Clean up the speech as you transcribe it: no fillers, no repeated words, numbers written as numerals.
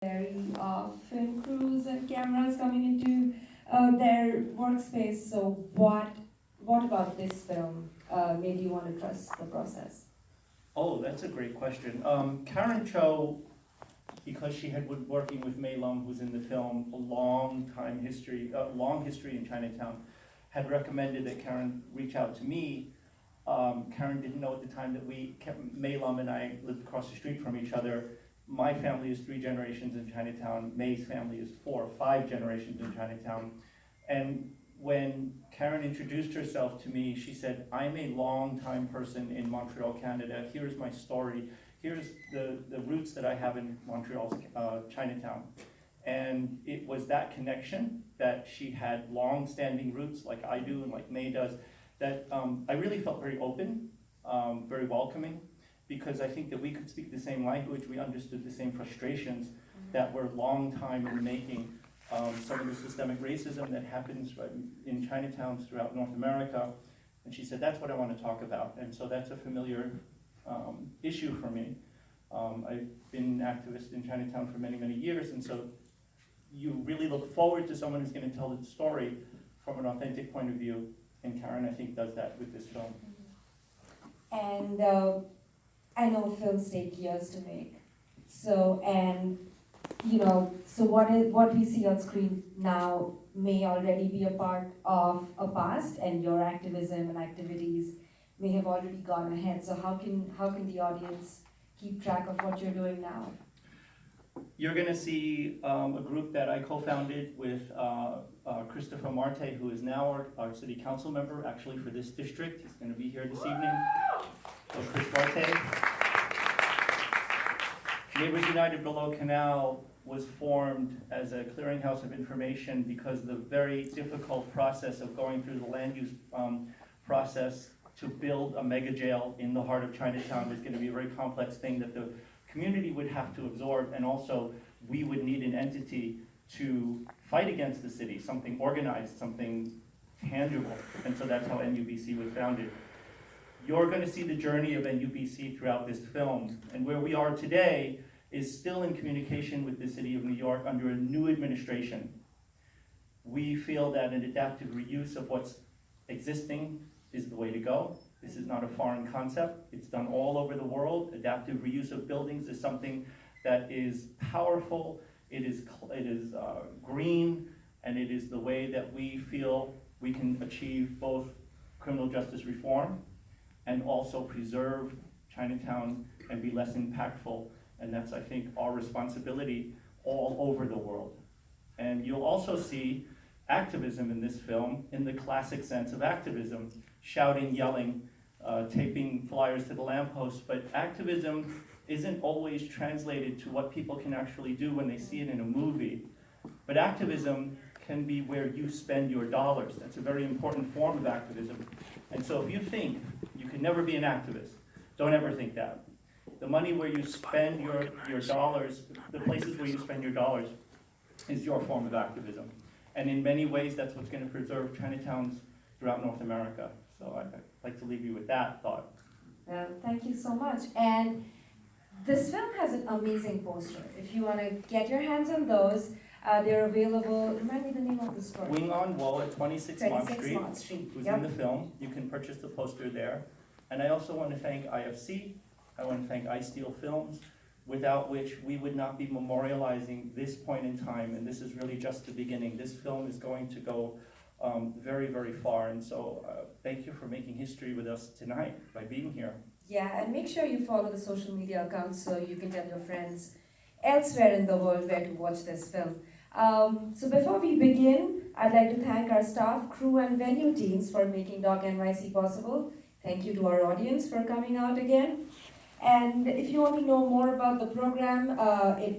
Film crews and cameras coming into their workspace. So what about this film made you want to trust the process? Oh, that's a great question. Karen Cho, because she had been working with Mei Lum, who's in the film, a long history in Chinatown, had recommended that Karen reach out to me. Karen didn't know at the time that Mei Lum and I lived across the street from each other. My family is 3 generations in Chinatown. Mei's family is 4 or 5 generations in Chinatown. And when Karen introduced herself to me, she said, "I'm a long-time person in Montreal, Canada. Here's my story. Here's the roots that I have in Montreal's Chinatown." And it was that connection, that she had long-standing roots like I do and like Mei does, that I really felt very open, very welcoming, because I think that we could speak the same language, we understood the same frustrations that were long time in the making. Some of the systemic racism that happens in Chinatowns throughout North America. And she said, that's what I want to talk about. And so that's a familiar issue for me. I've been an activist in Chinatown for many, many years, and so you really look forward to someone who's going to tell the story from an authentic point of view. And Karen, I think, does that with this film. And I know films take years to make. So what we see on screen now may already be a part of a past, and your activism and activities may have already gone ahead. So how can the audience keep track of what you're doing now? You're going to see a group that I co-founded with Christopher Marte, who is now our city council member, actually for this district. He's going to be here this evening. So Chris Marte. Neighbors United Below Canal was formed as a clearinghouse of information because the very difficult process of going through the land use process to build a mega jail in the heart of Chinatown is going to be a very complex thing that the community would have to absorb, and also we would need an entity to fight against the city, something organized, something tangible, and so that's how NUBC was founded. You're going to see the journey of NUBC throughout this film, and where we are today is still in communication with the City of New York under a new administration. We feel that an adaptive reuse of what's existing is the way to go. This is not a foreign concept. It's done all over the world. Adaptive reuse of buildings is something that is powerful, it is green, and it is the way that we feel we can achieve both criminal justice reform and also preserve Chinatown and be less impactful. And that's, I think, our responsibility all over the world. And you'll also see activism in this film in the classic sense of activism, shouting, yelling, taping flyers to the lampposts, but activism isn't always translated to what people can actually do when they see it in a movie. But activism can be where you spend your dollars. That's a very important form of activism. And so if you think you can never be an activist, don't ever think that. The money where you spend your dollars, the places where you spend your dollars, is your form of activism. And in many ways, that's what's going to preserve Chinatowns throughout North America. So I'd like to leave you with that thought. Thank you so much. And this film has an amazing poster. If you want to get your hands on those, they're available. Remind me the name of the store. Wing on Woe at 26 Mott Street. Who's in the film. You can purchase the poster there. And I also want to thank IFC. I want to thank I Steal Films, without which we would not be memorializing this point in time, and this is really just the beginning. This film is going to go very, very far, and so thank you for making history with us tonight by being here. Yeah, and make sure you follow the social media accounts so you can tell your friends elsewhere in the world where to watch this film. So before we begin, I'd like to thank our staff, crew, and venue teams for making Doc NYC possible. Thank you to our audience for coming out again. And if you want to know more about the program, it